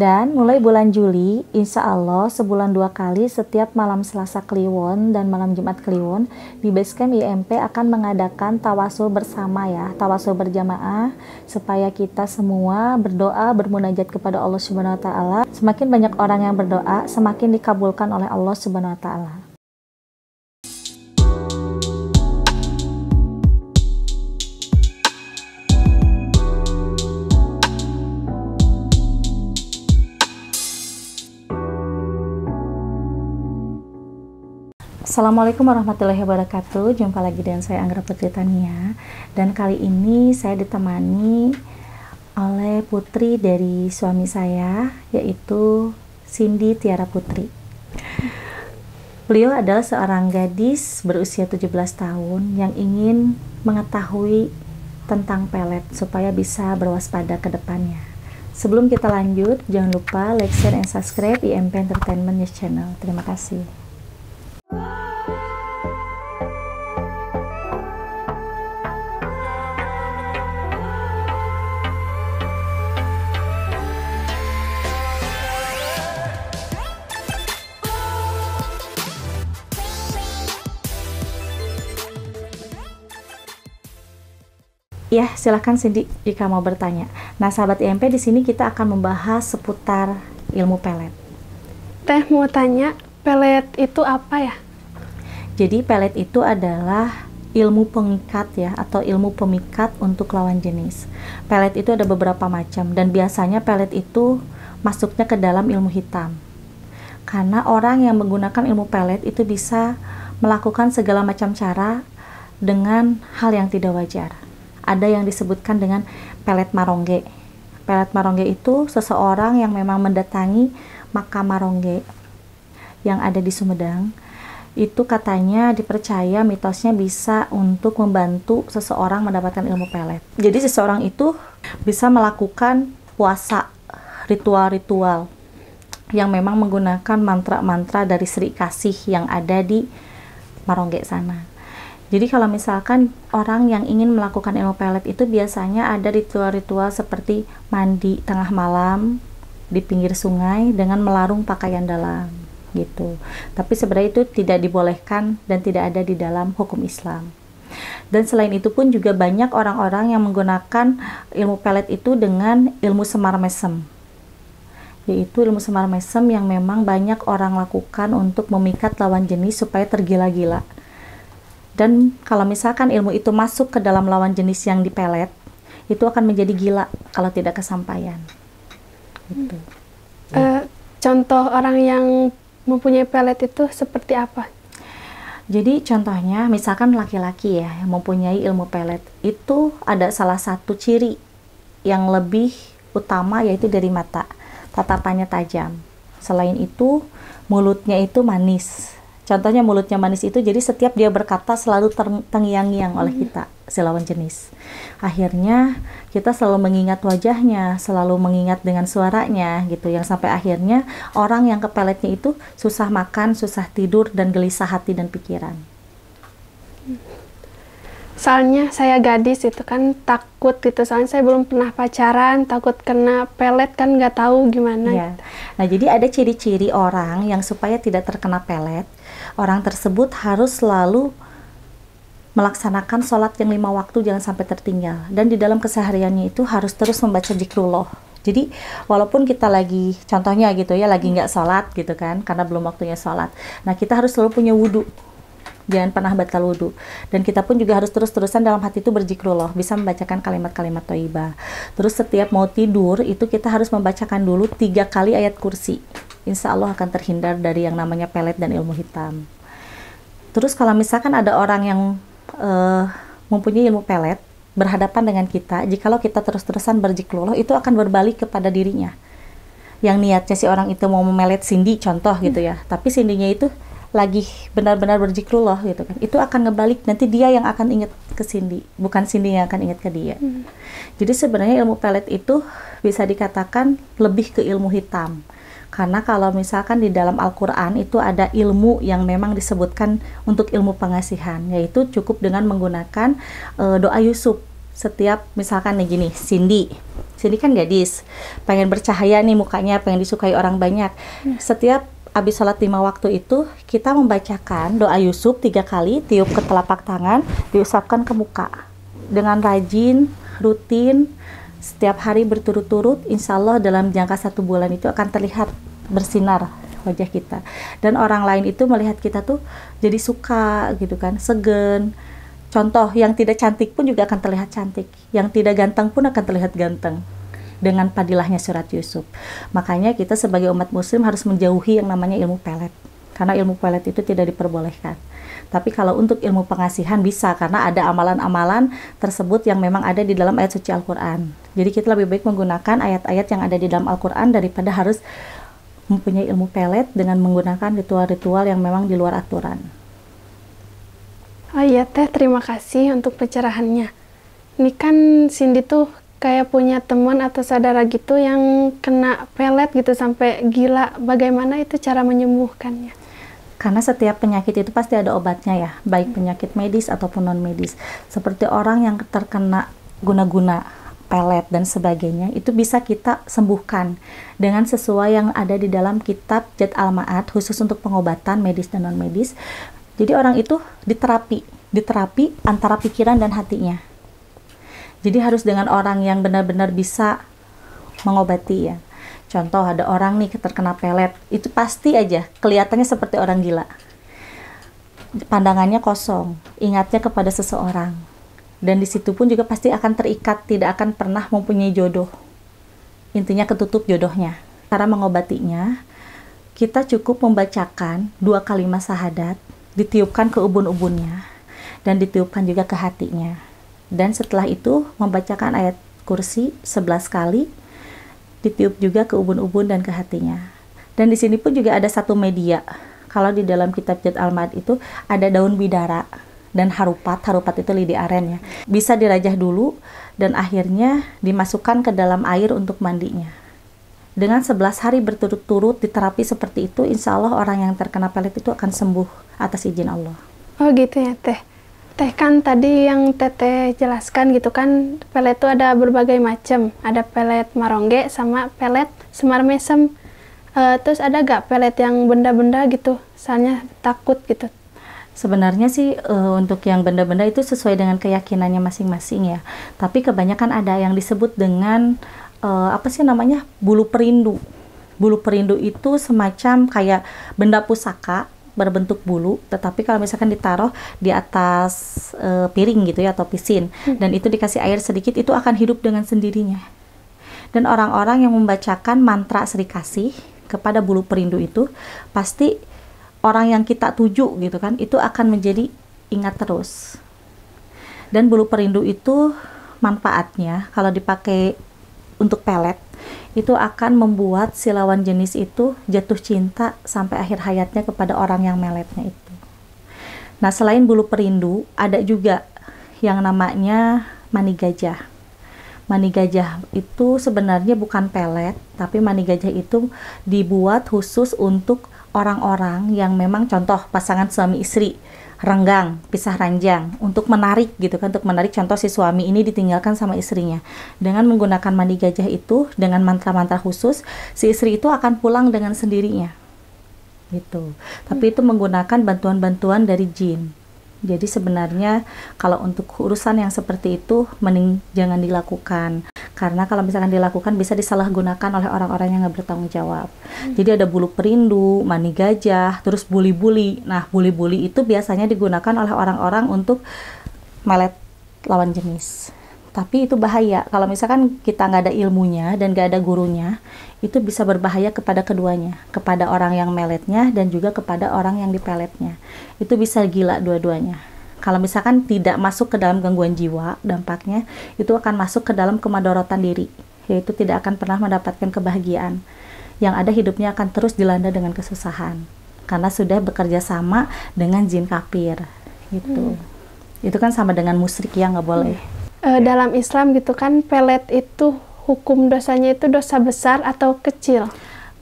Dan mulai bulan Juli, insya Allah sebulan 2 kali setiap malam Selasa Kliwon dan malam Jumat Kliwon di Basecamp IMP akan mengadakan tawasul bersama ya, tawasul berjamaah supaya kita semua berdoa bermunajat kepada Allah Subhanahu wa taala. Semakin banyak orang yang berdoa, semakin dikabulkan oleh Allah Subhanahu wa taala. Assalamualaikum warahmatullahi wabarakatuh. Jumpa lagi dengan saya Anggra Putri Tania. Dan kali ini saya ditemani oleh putri dari suami saya, yaitu Cindy Tiara Putri. Beliau adalah seorang gadis berusia 17 tahun yang ingin mengetahui tentang pelet supaya bisa berwaspada ke depannya. Sebelum kita lanjut, jangan lupa like, share, and subscribe IMP Entertainment News Channel. Terima kasih. Ya, silahkan Cindy jika mau bertanya. Nah, sahabat IMP, di sini kita akan membahas seputar ilmu pelet. Teh mau tanya, pelet itu apa ya? Jadi pelet itu adalah ilmu pengikat ya, atau ilmu pemikat untuk lawan jenis. Pelet itu ada beberapa macam, dan biasanya pelet itu masuknya ke dalam ilmu hitam. Karena orang yang menggunakan ilmu pelet itu bisa melakukan segala macam cara dengan hal yang tidak wajar. Ada yang disebutkan dengan pelet marongge. Pelet marongge itu seseorang yang memang mendatangi makam marongge yang ada di Sumedang. Itu katanya dipercaya mitosnya bisa untuk membantu seseorang mendapatkan ilmu pelet. Jadi seseorang itu bisa melakukan puasa, ritual-ritual yang memang menggunakan mantra-mantra dari Sri Kasih yang ada di Marongge sana. Jadi kalau misalkan orang yang ingin melakukan ilmu pelet itu biasanya ada ritual-ritual seperti mandi tengah malam di pinggir sungai dengan melarung pakaian dalam gitu. Tapi sebenarnya itu tidak dibolehkan dan tidak ada di dalam hukum Islam. Dan selain itu pun juga banyak orang-orang yang menggunakan ilmu pelet itu dengan ilmu semar mesem. Yaitu ilmu semar mesem yang memang banyak orang lakukan untuk memikat lawan jenis supaya tergila-gila. Dan kalau misalkan ilmu itu masuk ke dalam lawan jenis yang dipelet, itu akan menjadi gila kalau tidak kesampaian. Gitu. Contoh orang yang mempunyai pelet itu seperti apa? Jadi contohnya, misalkan laki-laki ya yang mempunyai ilmu pelet, itu ada salah satu ciri yang lebih utama yaitu dari mata, tatapannya tajam. Selain itu, mulutnya itu manis. Contohnya mulutnya manis itu jadi setiap dia berkata selalu terngiang-ngiang oleh kita, si lawan jenis. Akhirnya kita selalu mengingat wajahnya, selalu mengingat dengan suaranya gitu, yang sampai akhirnya orang yang kepeletnya itu susah makan, susah tidur, dan gelisah hati dan pikiran. Soalnya saya gadis itu kan takut gitu, soalnya saya belum pernah pacaran, takut kena pelet kan nggak tahu gimana. Ya. Nah, jadi ada ciri-ciri orang yang supaya tidak terkena pelet. Orang tersebut harus selalu melaksanakan sholat yang 5 waktu, jangan sampai tertinggal. Dan di dalam kesehariannya itu harus terus membaca zikrullah. Jadi walaupun kita lagi, contohnya gitu ya, lagi nggak sholat gitu kan, karena belum waktunya sholat. Nah, kita harus selalu punya wudhu. Jangan pernah batal wudhu. Dan kita pun juga harus terus-terusan dalam hati itu berzikrullah, bisa membacakan kalimat-kalimat thayyibah. Terus setiap mau tidur itu kita harus membacakan dulu 3 kali ayat kursi. Insya Allah akan terhindar dari yang namanya pelet dan ilmu hitam. Terus kalau misalkan ada orang yang mempunyai ilmu pelet berhadapan dengan kita, jikalau kita terus-terusan berzikrullah, itu akan berbalik kepada dirinya. Yang niatnya si orang itu mau memelet Cindy, contoh gitu ya, tapi Cindy-nya itu lagi benar-benar berzikrullah gitu kan, itu akan ngebalik, nanti dia yang akan ingat ke Cindy, bukan Cindy yang akan ingat ke dia. Jadi sebenarnya ilmu pelet itu bisa dikatakan lebih ke ilmu hitam, karena kalau misalkan di dalam Al-Quran itu ada ilmu yang memang disebutkan untuk ilmu pengasihan, yaitu cukup dengan menggunakan doa Yusuf. Setiap misalkan nih gini, Cindy Sini kan gadis, pengen bercahaya nih mukanya, pengen disukai orang banyak. Setiap habis sholat 5 waktu itu, kita membacakan doa Yusuf 3 kali, tiup ke telapak tangan, diusapkan ke muka. Dengan rajin, rutin, setiap hari berturut-turut, insya Allah dalam jangka 1 bulan itu akan terlihat bersinar wajah kita. Dan orang lain itu melihat kita tuh jadi suka gitu kan, segen. Contoh, yang tidak cantik pun juga akan terlihat cantik. Yang tidak ganteng pun akan terlihat ganteng. Dengan padilahnya surat Yusuf. Makanya kita sebagai umat muslim harus menjauhi yang namanya ilmu pelet. Karena ilmu pelet itu tidak diperbolehkan. Tapi kalau untuk ilmu pengasihan bisa, karena ada amalan-amalan tersebut yang memang ada di dalam ayat suci Al-Quran. Jadi kita lebih baik menggunakan ayat-ayat yang ada di dalam Al-Quran daripada harus mempunyai ilmu pelet dengan menggunakan ritual-ritual yang memang di luar aturan. Oh iya Teh, terima kasih untuk pencerahannya. Ini kan Cindy tuh kayak punya teman atau saudara gitu yang kena pelet gitu sampai gila. Bagaimana itu cara menyembuhkannya? Karena setiap penyakit itu pasti ada obatnya ya, baik penyakit medis ataupun non medis. Seperti orang yang terkena guna-guna, pelet dan sebagainya, itu bisa kita sembuhkan dengan sesuai yang ada di dalam kitab Jad Al-Ma'ad khusus untuk pengobatan medis dan non medis. Jadi orang itu diterapi antara pikiran dan hatinya. Jadi harus dengan orang yang benar-benar bisa mengobati ya. Contoh, ada orang nih terkena pelet, itu pasti aja kelihatannya seperti orang gila. Pandangannya kosong, ingatnya kepada seseorang. Dan di situ pun juga pasti akan terikat, tidak akan pernah mempunyai jodoh. Intinya ketutup jodohnya. Cara mengobatinya, kita cukup membacakan 2 kalimat syahadat, ditiupkan ke ubun-ubunnya dan ditiupkan juga ke hatinya. Dan setelah itu membacakan ayat kursi 11 kali, ditiup juga ke ubun-ubun dan ke hatinya. Dan di sini pun juga ada satu media. Kalau di dalam kitab Jad Al-Ma'ad itu ada daun bidara dan harupat itu lidi aren ya. Bisa dirajah dulu dan akhirnya dimasukkan ke dalam air untuk mandinya. Dengan 11 hari berturut-turut diterapi seperti itu, insya Allah orang yang terkena pelet itu akan sembuh atas izin Allah. Oh gitu ya Teh. Teh kan tadi yang Teteh jelaskan gitu kan, pelet itu ada berbagai macam. Ada pelet marongge sama pelet semar mesem. Terus ada gak pelet yang benda-benda gitu? Soalnya takut gitu. Sebenarnya sih untuk yang benda-benda itu sesuai dengan keyakinannya masing-masing ya. Tapi kebanyakan ada yang disebut dengan bulu perindu. Bulu perindu itu semacam kayak benda pusaka berbentuk bulu, tetapi kalau misalkan ditaruh di atas piring gitu ya atau pisin, dan itu dikasih air sedikit, itu akan hidup dengan sendirinya. Dan orang-orang yang membacakan mantra Sri Kasih kepada bulu perindu itu, pasti orang yang kita tuju gitu kan, itu akan menjadi ingat terus. Dan bulu perindu itu manfaatnya kalau dipakai untuk pelet, itu akan membuat si lawan jenis itu jatuh cinta sampai akhir hayatnya kepada orang yang meletnya itu. Nah, selain bulu perindu, ada juga yang namanya mani gajah. Mani gajah itu sebenarnya bukan pelet, tapi mani gajah itu dibuat khusus untuk orang-orang yang memang contoh pasangan suami istri renggang, pisah ranjang, untuk menarik gitu kan, untuk menarik contoh si suami ini ditinggalkan sama istrinya. Dengan menggunakan mani gajah itu, dengan mantra-mantra khusus, si istri itu akan pulang dengan sendirinya. Gitu. Tapi itu menggunakan bantuan-bantuan dari jin. Jadi sebenarnya kalau untuk urusan yang seperti itu mending jangan dilakukan, karena kalau misalkan dilakukan bisa disalahgunakan oleh orang-orang yang nggak bertanggung jawab. Jadi ada bulu perindu, mani gajah, terus buli-buli. Nah, buli-buli itu biasanya digunakan oleh orang-orang untuk melet lawan jenis. Tapi itu bahaya kalau misalkan kita nggak ada ilmunya dan nggak ada gurunya, itu bisa berbahaya kepada keduanya, kepada orang yang meletnya dan juga kepada orang yang dipeletnya. Itu bisa gila dua-duanya. Kalau misalkan tidak masuk ke dalam gangguan jiwa, dampaknya itu akan masuk ke dalam kemadorotan diri, yaitu tidak akan pernah mendapatkan kebahagiaan. Yang ada hidupnya akan terus dilanda dengan kesusahan karena sudah bekerja sama dengan jin kafir gitu. Itu kan sama dengan musyrik, ya nggak boleh. Dalam Islam gitu kan, pelet itu hukum dosanya itu dosa besar atau kecil?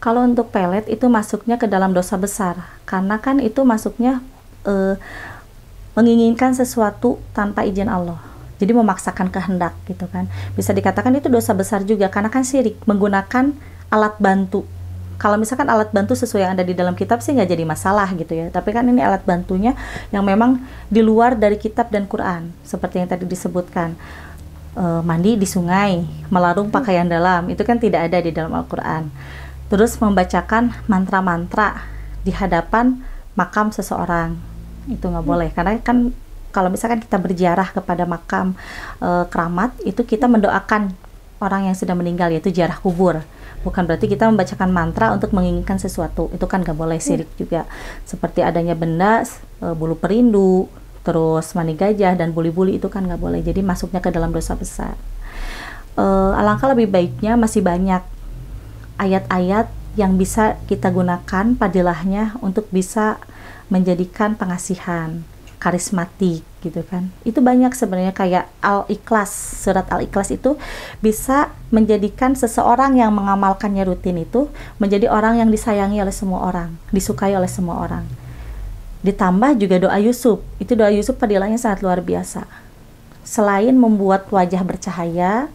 Kalau untuk pelet itu masuknya ke dalam dosa besar, karena kan itu masuknya menginginkan sesuatu tanpa izin Allah. Jadi memaksakan kehendak gitu kan. Bisa dikatakan itu dosa besar juga karena kan syirik menggunakan alat bantu. Kalau misalkan alat bantu sesuai yang ada di dalam kitab sih nggak jadi masalah gitu ya. Tapi kan ini alat bantunya yang memang di luar dari kitab dan Quran. Seperti yang tadi disebutkan, mandi di sungai, melarung pakaian dalam, itu kan tidak ada di dalam Al-Quran. Terus membacakan mantra-mantra di hadapan makam seseorang, itu nggak boleh. Karena kan kalau misalkan kita berziarah kepada makam keramat, itu kita mendoakan orang yang sudah meninggal, yaitu ziarah kubur. Bukan berarti kita membacakan mantra untuk menginginkan sesuatu, itu kan nggak boleh, syirik juga. Seperti adanya benda bulu perindu, terus mani gajah dan buli-buli, itu kan nggak boleh. Jadi masuknya ke dalam dosa besar. Alangkah lebih baiknya masih banyak ayat-ayat yang bisa kita gunakan padilahnya untuk bisa menjadikan pengasihan karismatik gitu kan. Itu banyak sebenarnya, kayak Al-Ikhlas, surat Al-Ikhlas itu bisa menjadikan seseorang yang mengamalkannya rutin itu menjadi orang yang disayangi oleh semua orang, disukai oleh semua orang. Ditambah juga doa Yusuf, itu doa Yusuf padilahnya sangat luar biasa. Selain membuat wajah bercahaya,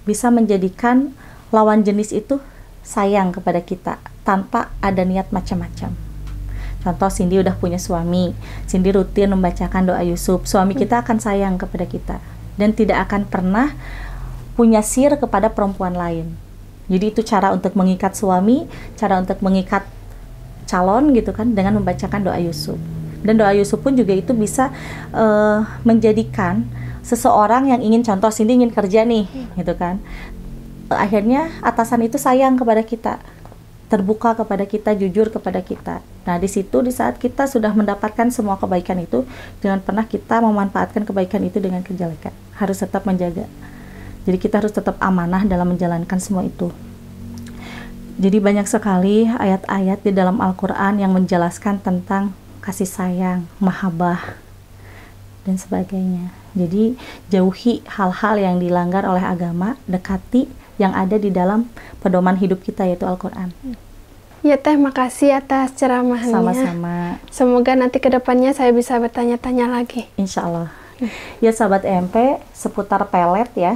bisa menjadikan lawan jenis itu sayang kepada kita tanpa ada niat macam-macam. Contoh, Cindy udah punya suami, Cindy rutin membacakan doa Yusuf, suami kita akan sayang kepada kita dan tidak akan pernah punya sir kepada perempuan lain. Jadi itu cara untuk mengikat suami, cara untuk mengikat calon gitu kan, dengan membacakan doa Yusuf. Dan doa Yusuf pun juga itu bisa menjadikan seseorang yang ingin, contoh Cindy ingin kerja nih gitu kan, akhirnya atasan itu sayang kepada kita, terbuka kepada kita, jujur kepada kita. Nah, di situ di saat kita sudah mendapatkan semua kebaikan itu, jangan pernah kita memanfaatkan kebaikan itu dengan kejelekan. Harus tetap menjaga. Jadi kita harus tetap amanah dalam menjalankan semua itu. Jadi banyak sekali ayat-ayat di dalam Al-Quran yang menjelaskan tentang kasih sayang, mahabbah, dan sebagainya. Jadi jauhi hal-hal yang dilanggar oleh agama, dekati yang ada di dalam pedoman hidup kita, yaitu Al-Quran. Ya Teh, makasih atas ceramahnya. Sama-sama. Semoga nanti kedepannya saya bisa bertanya-tanya lagi. Insya Allah. Ya sahabat EMP, seputar pelet ya.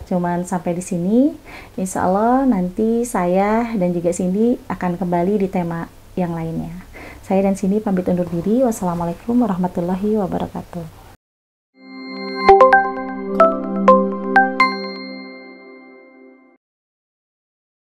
Cuman sampai di sini. Insya Allah nanti saya dan juga Cindy akan kembali di tema yang lainnya. Saya dan Cindy pamit undur diri. Wassalamualaikum warahmatullahi wabarakatuh.